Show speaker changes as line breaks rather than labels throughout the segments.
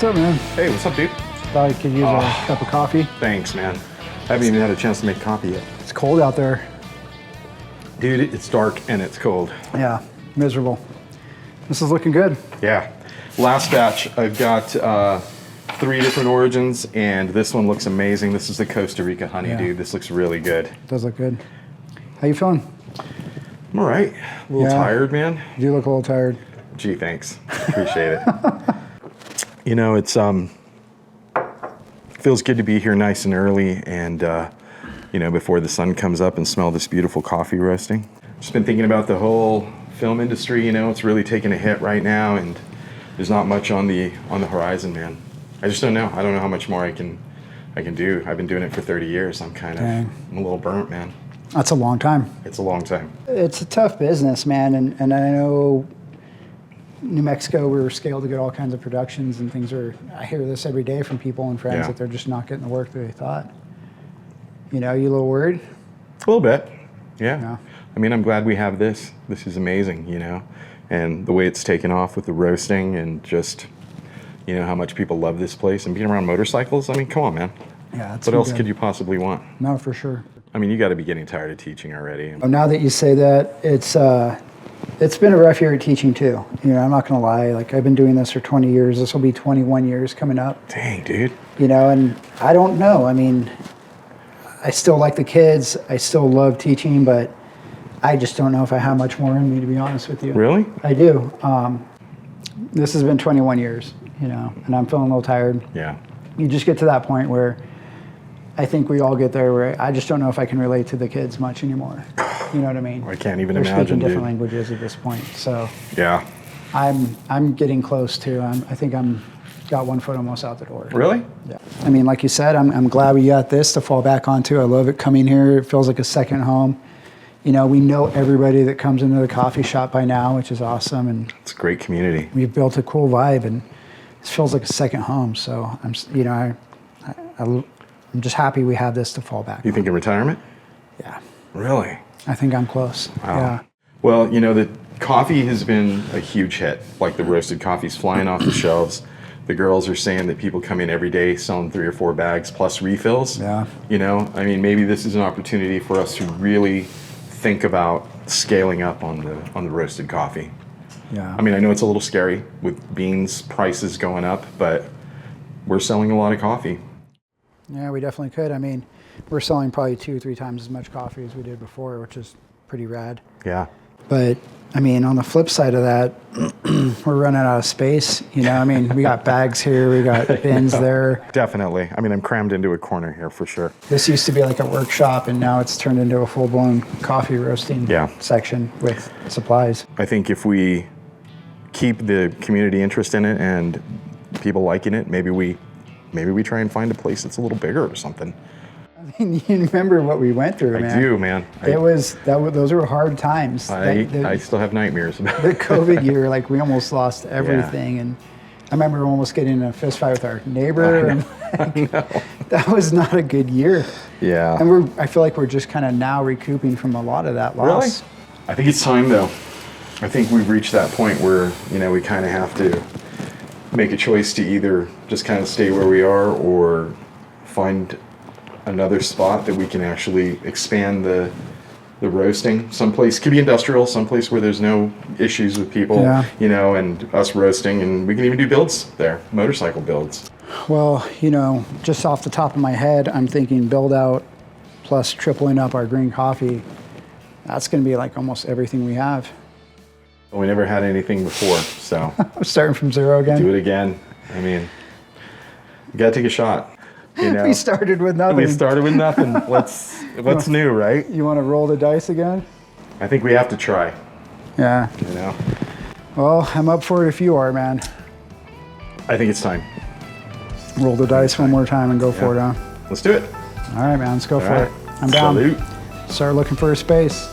What's up, man?
Hey, what's up, dude?
Thought I could use a cup of coffee.
Thanks, man. I haven't even had a chance to make coffee yet.
It's cold out there.
Dude, it's dark and it's cold.
Yeah, miserable. This is looking good.
Yeah. Last batch, I've got 3 different origins, and this one looks amazing. This is the Costa Rica honey, dude. This looks really good.
It does look good. How you feeling?
I'm all right. A little tired, man.
You do look a little tired.
Gee, thanks. Appreciate it. You know, it's feels good to be here nice and early, and you know, before the sun comes up, and smell this beautiful coffee roasting. Just been thinking about the whole film industry. You know, it's really taking a hit right now, and there's not much on the horizon, man. I just don't know. I don't know how much more I can do. I've been doing it for 30 years. I'm a little burnt, man.
That's a long time.
It's a long time.
It's a tough business, man, and I know New Mexico, we were scaled to get all kinds of productions and things. I hear this every day from people and friends that they're just not getting the work that they thought. You know, you a little worried?
A little bit, yeah. I mean, I'm glad we have this. This is amazing, you know, and the way it's taken off with the roasting, and just, you know, how much people love this place, and being around motorcycles. I mean, come on, man.
Yeah.
What else could you possibly want?
No, for sure.
I mean, you got to be getting tired of teaching already.
Now that you say that, it's been a rough year of teaching too. You know, I'm not gonna lie. Like, I've been doing this for 20 years. This will be 21 years coming up.
Dang, dude.
You know, and I don't know. I mean, I still like the kids. I still love teaching, but I just don't know if I have much more in me, to be honest with you.
Really?
I do. This has been 21 years, you know, and I'm feeling a little tired.
Yeah.
You just get to that point where I think we all get there, where I just don't know if I can relate to the kids much anymore. You know what I mean?
I can't even
They're
imagine,
speaking different
dude.
languages at this point. So
Yeah.
I'm getting close to. I think I'm got one foot almost out the door.
Really?
Yeah. I mean, like you said, I'm glad we got this to fall back onto. I love it coming here. It feels like a second home. You know, we know everybody that comes into the coffee shop by now, which is awesome, and
It's a great community.
we've built a cool vibe, and it feels like a second home. So I'm just happy we have this to fall back.
You think in retirement?
Yeah.
Really?
I think I'm close.
Wow.
Yeah.
Well, you know, the coffee has been a huge hit. Like, the roasted coffee's flying off the shelves. The girls are saying that people come in every day selling 3 or 4 bags plus refills.
Yeah.
You know, I mean, maybe this is an opportunity for us to really think about scaling up on the roasted coffee.
Yeah.
I mean, I know it's a little scary with beans prices going up, but we're selling a lot of coffee.
Yeah, we definitely could. I mean, we're selling probably 2 or 3 times as much coffee as we did before, which is pretty rad.
Yeah.
But I mean, on the flip side of that, we're running out of space. You know, I mean, we got bags here, we got bins there.
Definitely. I mean, I'm crammed into a corner here for sure.
This used to be like a workshop, and now it's turned into a full-blown coffee roasting section with supplies.
I think if we keep the community interest in it and people liking it, maybe we try and find a place that's a little bigger or something.
I mean, you remember what we went through, man.
I do, man.
Those were hard times.
I still have nightmares about
the
it.
COVID year. Like, we almost lost everything, and I remember almost getting in a fist fight with our neighbor. And that was not a good year.
Yeah.
And I feel like we're just kind of now recouping from a lot of that loss.
Really? I think it's time, though. I think we've reached that point where, you know, we kind of have to make a choice to either just kind of stay where we are, or find another spot that we can actually expand the roasting. Someplace, could be industrial, someplace where there's no issues with people, you know, and us roasting, and we can even do builds there, motorcycle builds.
Well, you know, just off the top of my head, I'm thinking build out plus tripling up our green coffee. That's going to be like almost everything we have.
We never had anything before, so.
Starting from zero again?
Do it again. I mean, you gotta take a shot. You know?
We started with nothing.
We started with nothing. What's new, right?
You want to roll the dice again?
I think we have to try.
Yeah.
You know?
Well, I'm up for it if you are, man.
I think it's time.
Roll the dice one more time and go for it, huh?
Let's do it.
All right, man. Let's go for it. I'm down.
Salute.
Start looking for a space.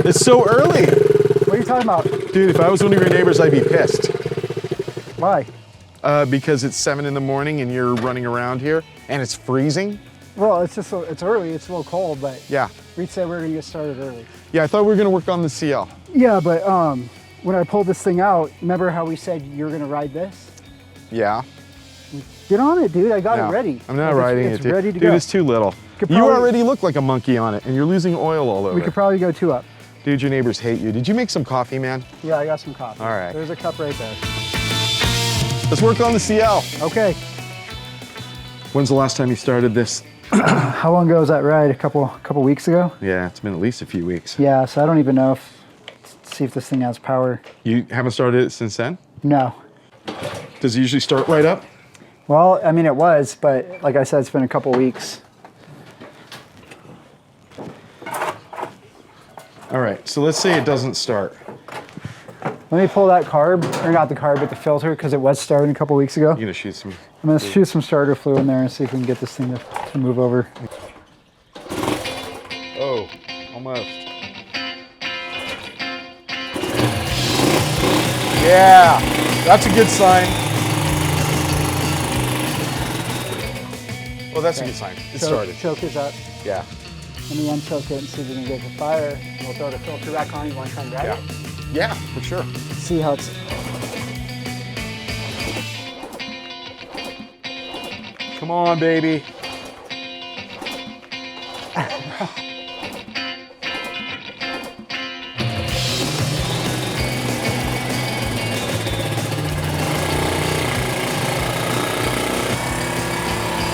It's so early.
What are you talking about?
Dude, if I was one of your neighbors, I'd be pissed.
Why?
Because it's 7 in the morning and you're running around here and it's freezing.
Well, it's just it's early. It's a little cold, but
Yeah.
we'd say we're gonna get started early.
Yeah, I thought we were gonna work on the CL.
Yeah, but when I pulled this thing out, remember how we said you're gonna ride this?
Yeah.
Get on it, dude. I got
No,
it ready.
I'm not riding it,
It's
dude.
ready to
Dude,
go.
it's too little.
Could
You
probably-
already look like a monkey on it and you're losing oil all over.
We could probably go 2 up.
Dude, your neighbors hate you. Did you make some coffee, man?
Yeah, I got some coffee.
All right.
There's a cup right there.
Let's work on the CL.
Okay.
When's the last time you started this?
How long ago was that ride? A couple weeks ago?
Yeah, it's been at least a few weeks.
Yeah, so I don't even know see if this thing has power.
You haven't started it since then?
No.
Does it usually start right up?
Well, I mean, it was, but like I said, it's been a couple weeks.
All right, so let's say it doesn't start.
Let me pull that carb, or not the carb, but the filter, because it was starting a couple weeks ago.
You're gonna shoot some.
I'm gonna shoot some starter fluid in there and see if we can get this thing to move over.
Oh, almost. Yeah, that's a good sign. Well, that's a good sign. It started.
Choke is up.
Yeah.
Let me unchoke it and see if we can get the fire. We'll throw the filter back on. You want to try and grab it?
Yeah, for sure.
See how it's...
Come on, baby.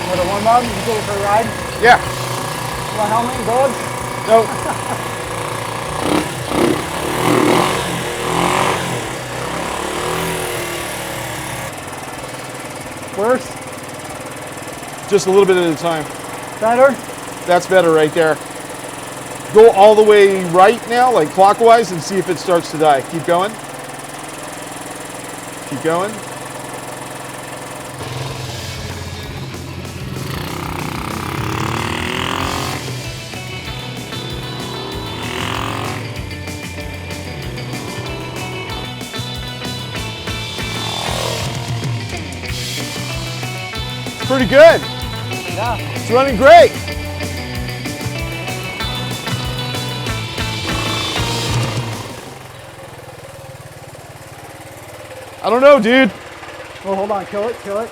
Want to warm up? You can take it for a ride?
Yeah.
Want helmet and gold?
No.
Worse?
Just a little bit at a time.
Better?
That's better right there. Go all the way right now, like clockwise, and see if it starts to die. Keep going. Keep going. Pretty good.
Yeah.
It's running great. I don't know, dude.
Well, hold on. Kill it. Kill it.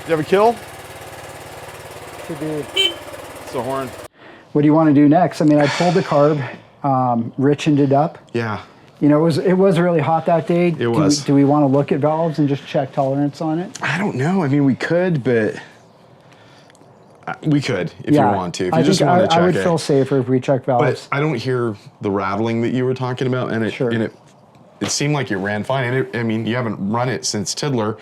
You have a kill?
Should be.
It's a horn.
What do you want to do next? I mean, I pulled the carb, richened it up.
Yeah.
You know, it was really hot that day.
It was.
Do we want to look at valves and just check tolerance on it?
I don't know. I mean, we could, but we could if you want to. If you just want to check
I would
it.
feel safer if we check valves.
But I don't hear the rattling that you were talking about, and it seemed like it ran fine. And I mean, you haven't run it since Tiddler,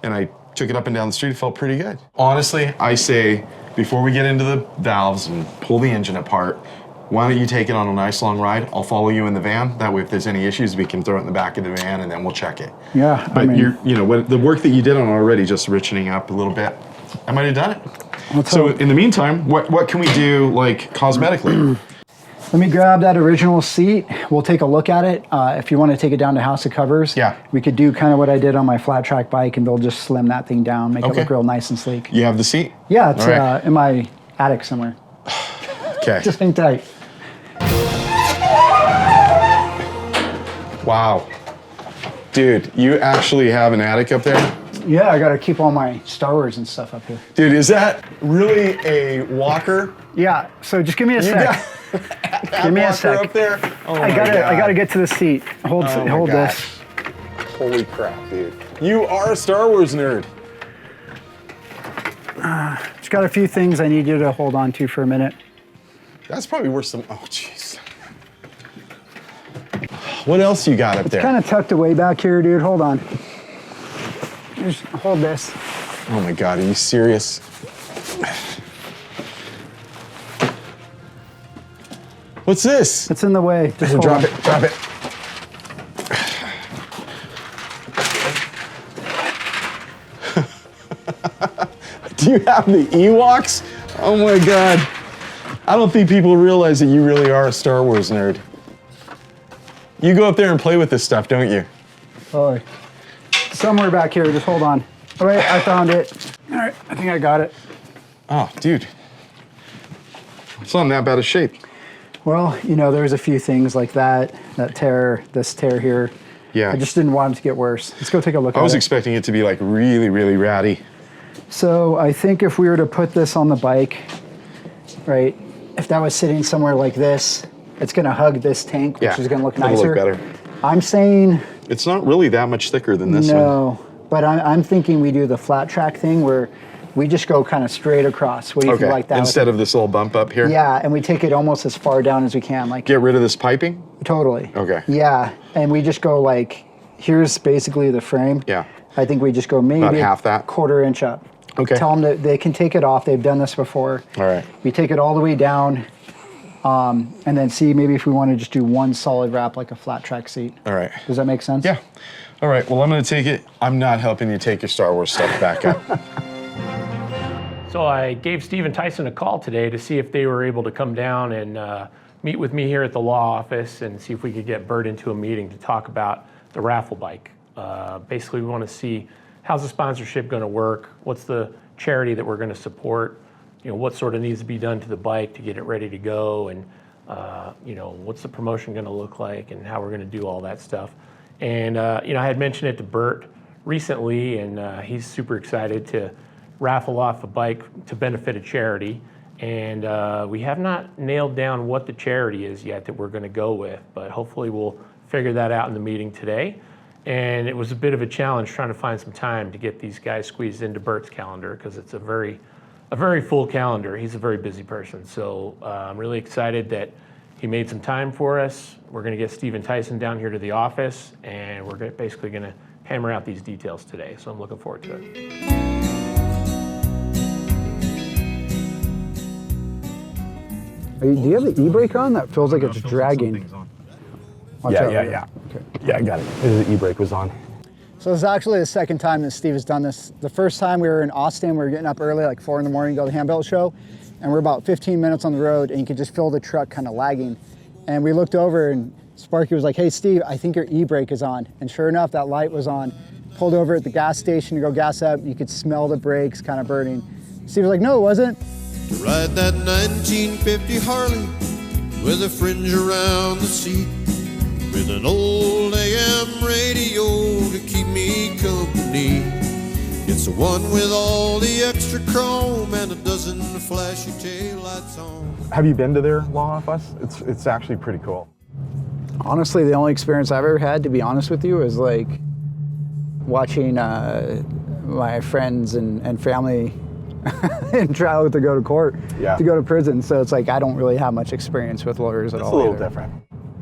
and I took it up and down the street. It felt pretty good. Honestly, I say before we get into the valves and pull the engine apart, why don't you take it on a nice long ride? I'll follow you in the van. That way, if there's any issues, we can throw it in the back of the van, and then we'll check it.
Yeah,
But the work that you did on already, just richening up a little bit, I might have done it. So in the meantime, what can we do, like, cosmetically?
Let me grab that original seat. We'll take a look at it. If you want to take it down to House of Covers, we could do kind of what I did on my flat track bike, and they'll just slim that thing down, make it look real nice and sleek.
You have the seat?
Yeah, it's in my attic somewhere.
Okay.
Just hang tight.
Wow. Dude, you actually have an attic up there?
Yeah, I got to keep all my Star Wars and stuff up here.
Dude, is that really a walker?
Yeah, so just give me a sec. Give me a sec.
Up there? Oh
I gotta get to the seat. Hold this.
Holy crap, dude. You are a Star Wars nerd.
Just got a few things I need you to hold on to for a minute.
That's probably worse than, oh jeez. What else you got up there?
It's kind of tucked away back here, dude. Hold on. Just hold this.
Oh my God, are you serious? What's this?
It's in the way. Just hold
Drop
on.
it, drop it. Do you have the Ewoks? Oh my God. I don't think people realize that you really are a Star Wars nerd. You go up there and play with this stuff, don't you?
Oh, somewhere back here. Just hold on. All right, I found it. All right, I think I got it.
Oh, dude. It's not in that bad a shape.
Well, you know, there's a few things like that tear, this tear here.
Yeah.
I just didn't want it to get worse. Let's go take a look at it.
I was expecting it to be like really, really ratty.
So I think if we were to put this on the bike, right, if that was sitting somewhere like this, it's gonna hug this tank, which is gonna look nicer.
It'll look better.
I'm saying...
It's not really that much thicker than this one.
No, but I'm thinking we do the flat track thing where we just go kind of straight across. What do you think like that?
Instead of this little bump up here?
Yeah, and we take it almost as far down as we can. Like
get rid of this piping?
Totally.
Okay.
Yeah, and we just go like, here's basically the frame.
Yeah.
I think we just go maybe
about half that,
quarter inch up.
Okay.
Tell them that they can take it off. They've done this before.
All right.
We take it all the way down, and then see maybe if we want to just do one solid wrap like a flat track seat.
All right.
Does that make sense?
Yeah. All right, well, I'm gonna take it. I'm not helping you take your Star Wars stuff back up.
So I gave Steve and Thaison a call today to see if they were able to come down and meet with me here at the law office and see if we could get Bert into a meeting to talk about the raffle bike. Basically, we want to see how's the sponsorship going to work, what's the charity that we're going to support, you know, what sort of needs to be done to the bike to get it ready to go, and you know, what's the promotion going to look like and how we're going to do all that stuff. And you know, I had mentioned it to Bert recently, and he's super excited to raffle off a bike to benefit a charity. And we have not nailed down what the charity is yet that we're going to go with, but hopefully we'll figure that out in the meeting today. And it was a bit of a challenge trying to find some time to get these guys squeezed into Bert's calendar because it's a very full calendar. He's a very busy person. So I'm really excited that he made some time for us. We're going to get Steve and Thaison down here to the office, and we're basically going to hammer out these details today. So I'm looking forward to it.
Do you have the e-brake on? That feels like it's dragging. Watch out.
Yeah.
Okay.
Yeah, I got it. The e-brake was on.
So this is actually the second time that Steve has done this. The first time we were in Austin, we were getting up early, like 4 in the morning, to go to the handbelt show. And we're about 15 minutes on the road, and you could just feel the truck kind of lagging. And we looked over, and Sparky was like, "Hey, Steve, I think your e-brake is on." And sure enough, that light was on. Pulled over at the gas station to go gas up. You could smell the brakes kind of burning. Steve was like, "No, it wasn't."
To ride that 1950 Harley with a fringe around the seat, with an old AM radio to keep me company. It's the one with all the extra chrome and a dozen flashy taillights on.
Have you been to their law office? It's actually pretty cool.
Honestly, the only experience I've ever had, to be honest with you, is like watching my friends and family in trial to go to court, to go to prison. So it's like I don't really have much experience with lawyers at all.
It's a little
either.
different.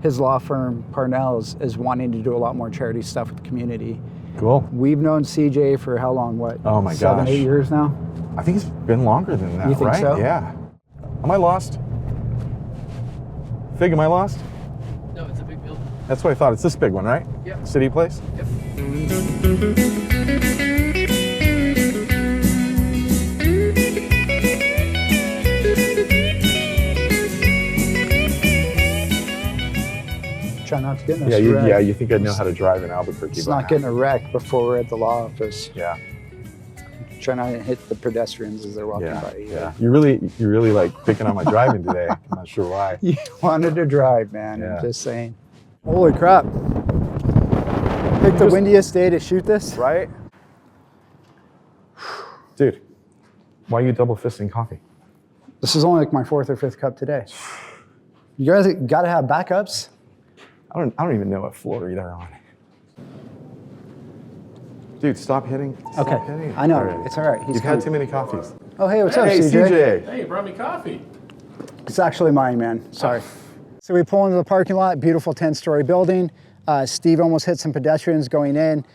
His law firm, Parnall, is wanting to do a lot more charity stuff with the community.
Cool.
We've known CJ for how long? What?
Oh my
7,
gosh.
8 years now?
I think it's been longer than that,
You think
right?
so?
Yeah. Am I lost? Fig, am I lost?
No, it's a big building.
That's what I thought. It's this big one, right?
Yep.
City Place?
Yep.
Try not to get in a wreck.
Yeah, you think I'd know how to drive in Albuquerque.
It's
by
not
now.
getting a wreck before we're at the law office.
Yeah.
Try not to hit the pedestrians as they're walking
Yeah,
by.
yeah. You're really like picking on my driving today. I'm not sure why.
You wanted to drive, man.
Yeah.
I'm just saying. Holy crap. Picked the windiest day to shoot this.
Right? Dude, why are you double fisting coffee?
This is only like my 4th or 5th cup today. You guys got to have backups.
I don't even know what floor they're on. Dude, stop hitting.
Okay,
Stop hitting
I know.
already.
It's all right.
You've had too many coffees.
Oh, hey, what's up,
Hey,
CJ?
Hey, you brought me coffee.
It's actually mine, man. Sorry. So we pull into the parking lot, beautiful 10-story building. Steve almost hit some pedestrians going in.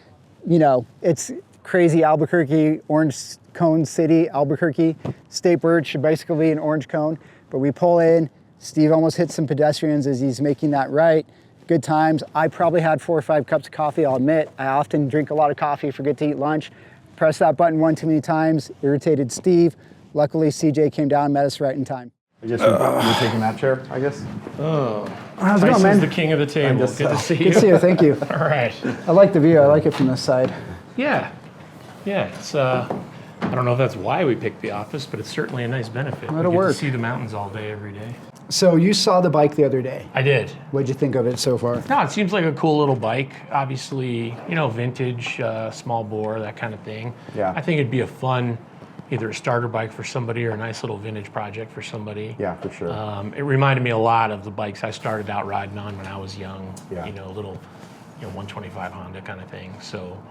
You know, it's crazy Albuquerque, orange cone city, Albuquerque. State bird should basically be an orange cone. But we pull in, Steve almost hit some pedestrians as he's making that right. Good times. I probably had 4 or 5 cups of coffee, I'll admit. I often drink a lot of coffee, forget to eat lunch. Pressed that button one too many times, irritated Steve. Luckily, CJ came down and met us right in time.
I guess you're taking that chair, I guess?
Oh,
How's it going,
Tyson's
man?
the king of the table. Good to see you.
Good to see you. Thank you.
All right.
I like the view. I like it from this side.
Yeah. Yeah, it's, I don't know if that's why we picked the office, but it's certainly a nice benefit.
That'll
we get
work.
to see the mountains all day, every day.
So you saw the bike the other day.
I did.
What'd you think of it so far?
No, it seems like a cool little bike. Obviously, you know, vintage, small bore, that kind of thing.
Yeah.
I think it'd be a fun, either a starter bike for somebody or a nice little vintage project for somebody.
Yeah, for sure.
It reminded me a lot of the bikes I started out riding on when I was young.
Yeah.
You know, little, 125 Honda kind of thing. So.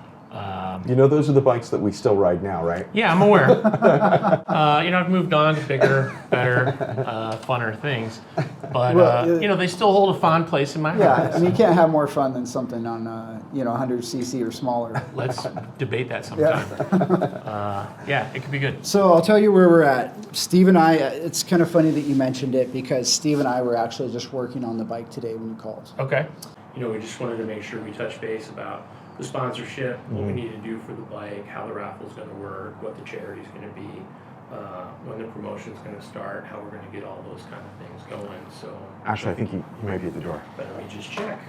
You know, those are the bikes that we still ride now, right?
Yeah, I'm aware. I've moved on to bigger, better, funner things. But, they still hold a fond place in my heart.
Yeah, and you can't have more fun than something on, 100cc or smaller.
Let's debate that sometime. Yeah, it could be good.
So I'll tell you where we're at. Steve and I, it's kind of funny that you mentioned it because Steve and I were actually just working on the bike today when you called.
Okay. We just wanted to make sure we touch base about the sponsorship, what we need to do for the bike, how the raffle's going to work, what the charity's going to be, when the promotion's going to start, how we're going to get all those kind of things going. So
Actually, I think he might be at the door.
let me just check.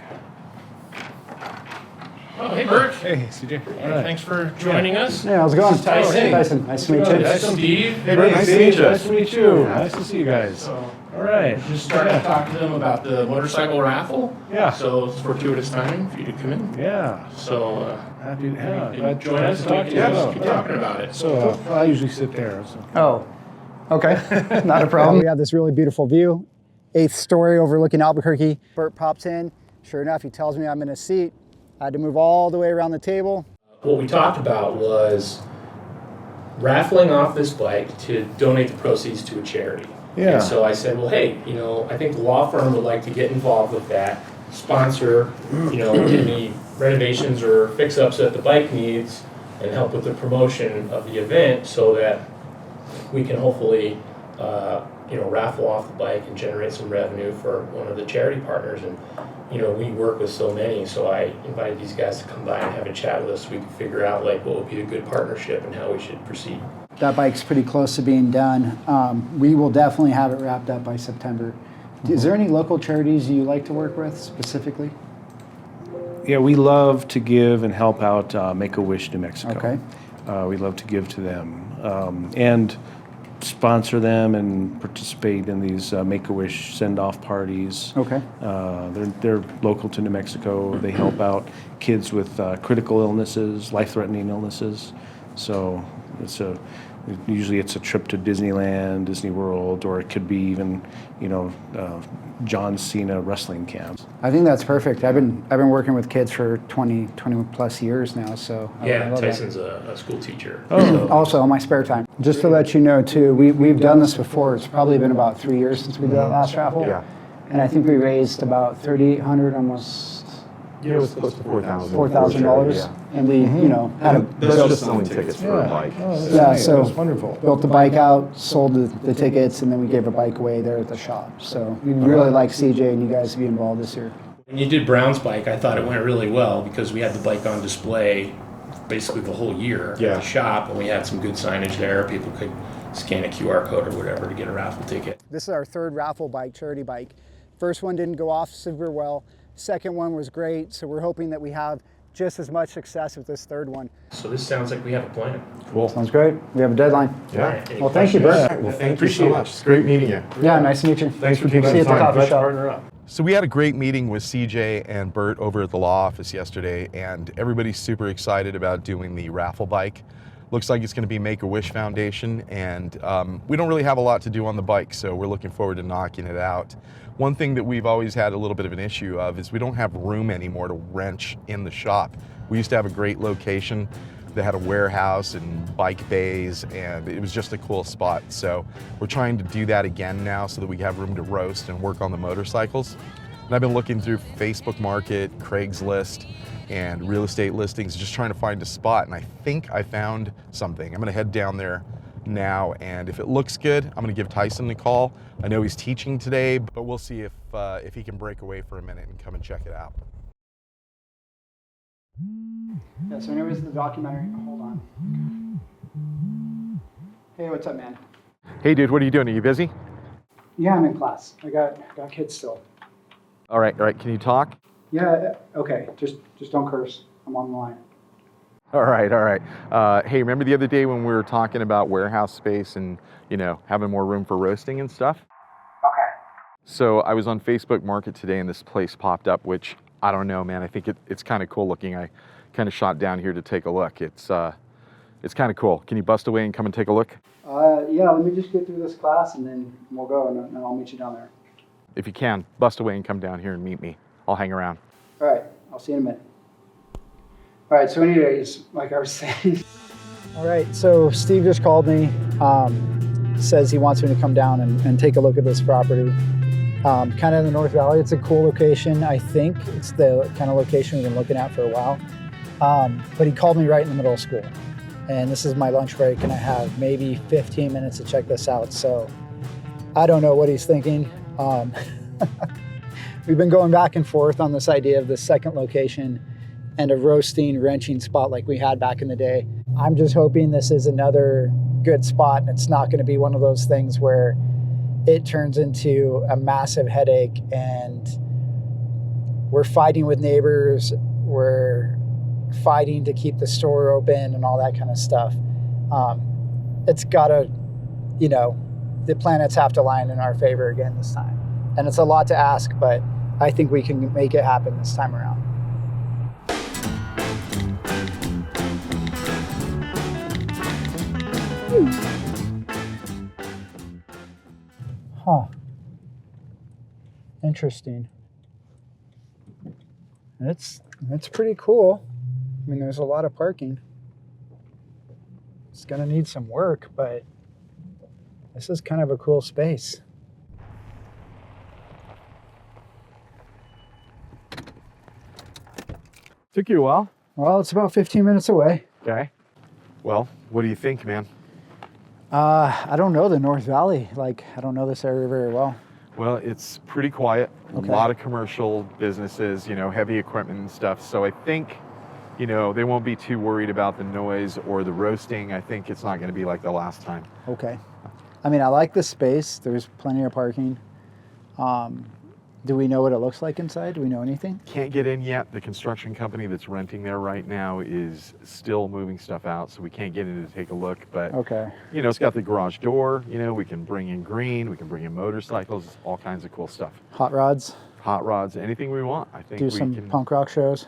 Oh, hey, Bert.
Hey, CJ.
Hey, thanks for joining us.
Hey, how's it going?
Tyson.
Hey. Tyson, nice to meet you.
That's Steve.
Hey, Bert, nice to meet you.
Nice to meet you. Nice to see you guys.
So,
All right.
just started to talk to them about the motorcycle raffle.
Yeah.
So it's fortuitous timing for you to come in.
Yeah.
So
Happy.
you
Yeah.
can
Glad
join us and
talk
we
to
can
you.
just keep talking about it.
So I usually sit there. So.
Oh, okay. Not a problem. We have this really beautiful view. 8th story overlooking Albuquerque. Bert pops in. Sure enough, he tells me I'm in a seat. I had to move all the way around the table.
What we talked about was raffling off this bike to donate the proceeds to a charity.
Yeah.
And so I said, well, hey, I think the law firm would like to get involved with that, sponsor, any renovations or fix-ups that the bike needs, and help with the promotion of the event so that we can hopefully, raffle off the bike and generate some revenue for one of the charity partners. And, we work with so many, so I invited these guys to come by and have a chat with us so we can figure out what would be a good partnership and how we should proceed.
That bike's pretty close to being done. We will definitely have it wrapped up by September. Is there any local charities you like to work with specifically?
Yeah, we love to give and help out Make-A-Wish New Mexico.
Okay.
We love to give to them and sponsor them and participate in these Make-A-Wish send-off parties.
Okay.
They're local to New Mexico. They help out kids with critical illnesses, life-threatening illnesses. So usually it's a trip to Disneyland, Disney World, or it could be even, John Cena wrestling camps.
I think that's perfect. I've been working with kids for 20 plus years now, so I love that.
Tyson's a school teacher.
Also on my spare time. Just to let you know too, we've done this before. It's probably been about 3 years since we did that last raffle.
Yeah.
And I think we raised about $3,800, almost
Yeah, it was close to $4,000.
$4,000.
Yeah.
And we, had a
That's
built,
just selling tickets for a bike.
so
That's wonderful.
built the bike out, sold the tickets, and then we gave a bike away there at the shop. So we'd really like CJ and you guys to be involved this year.
When you did Brown's bike, I thought it went really well because we had the bike on display basically the whole year at
Yeah.
the shop, and we had some good signage there. People could scan a QR code or whatever to get a raffle ticket.
This is our third raffle bike, charity bike. First one didn't go off super well. Second one was great, so we're hoping that we have just as much success with this third one.
So this sounds like we have a plan.
Cool.
Sounds great. We have a deadline.
Yeah.
All right, any
Well, thank you,
questions?
Bert.
Well, thank you so much. It's great meeting you.
Yeah, nice to meet you.
Thanks for taking
See
the
you at the
time.
coffee
Let's
shop.
partner up.
So we had a great meeting with CJ and Bert over at the law office yesterday, and everybody's super excited about doing the raffle bike. Looks like it's going to be Make-A-Wish Foundation, and we don't really have a lot to do on the bike, so we're looking forward to knocking it out. One thing that we've always had a little bit of an issue of is we don't have room anymore to wrench in the shop. We used to have a great location that had a warehouse and bike bays, and it was just a cool spot. So we're trying to do that again now so that we have room to roast and work on the motorcycles. And I've been looking through Facebook Market, Craigslist, and real estate listings, just trying to find a spot, and I think I found something. I'm gonna head down there now, and if it looks good, I'm gonna give Tyson a call. I know he's teaching today, but we'll see if he can break away for a minute and come and check it out.
Yeah, so anyways, the documentary, hold on. Hey, what's up, man?
Hey, dude, what are you doing? Are you busy?
Yeah, I'm in class. I got kids still.
All right. Can you talk?
Yeah, okay. Just don't curse. I'm on the line.
All right. Hey, remember the other day when we were talking about warehouse space and, having more room for roasting and stuff?
Okay.
So I was on Facebook Market today and this place popped up, which I don't know, man. I think it's kind of cool looking. I kind of shot down here to take a look. It's kind of cool. Can you bust away and come and take a look?
Yeah, let me just get through this class and then we'll go and I'll meet you down there.
If you can, bust away and come down here and meet me. I'll hang around.
All right, I'll see you in a minute. All right, so anyways, like I was saying. All right, so Steve just called me, says he wants me to come down and take a look at this property. Kind of in the North Valley. It's a cool location, I think. It's the kind of location we've been looking at for a while. But he called me right in the middle of school. And this is my lunch break, and I have maybe 15 minutes to check this out. So I don't know what he's thinking. We've been going back and forth on this idea of the second location and a roasting, wrenching spot like we had back in the day. I'm just hoping this is another good spot and it's not going to be one of those things where it turns into a massive headache and we're fighting with neighbors, we're fighting to keep the store open and all that kind of stuff. It's gotta, the planets have to align in our favor again this time. And it's a lot to ask, but I think we can make it happen this time around. Huh. Interesting. It's pretty cool. I mean, there's a lot of parking. It's gonna need some work, but this is kind of a cool space.
Took you a while.
Well, it's about 15 minutes away.
Okay. Well, what do you think, man?
I don't know the North Valley. I don't know this area very well.
Well, it's pretty quiet.
Okay.
A lot of commercial businesses, heavy equipment and stuff. So I think, they won't be too worried about the noise or the roasting. I think it's not going to be like the last time.
Okay. I mean, I like the space. There's plenty of parking. Do we know what it looks like inside? Do we know anything?
Can't get in yet. The construction company that's renting there right now is still moving stuff out, so we can't get in to take a look. But,
Okay.
It's got the garage door. We can bring in green. We can bring in motorcycles, all kinds of cool stuff.
Hot rods?
Hot rods, anything we want. I think
Do
we
some
can.
punk rock shows?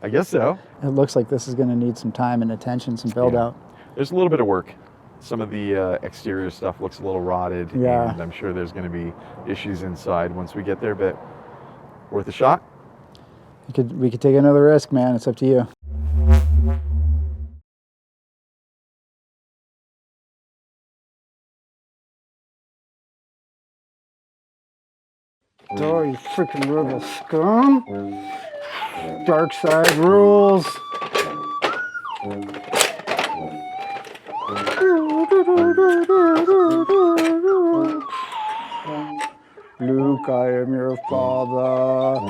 I guess so.
It looks like this is going to need some time and attention, some build out.
There's a little bit of work. Some of the exterior stuff looks a little rotted,
Yeah.
and I'm sure there's going to be issues inside once we get there, but worth a shot.
We could take another risk, man. It's up to you. Oh, you freaking rebel scum. Dark side rules. Luke, I am your father.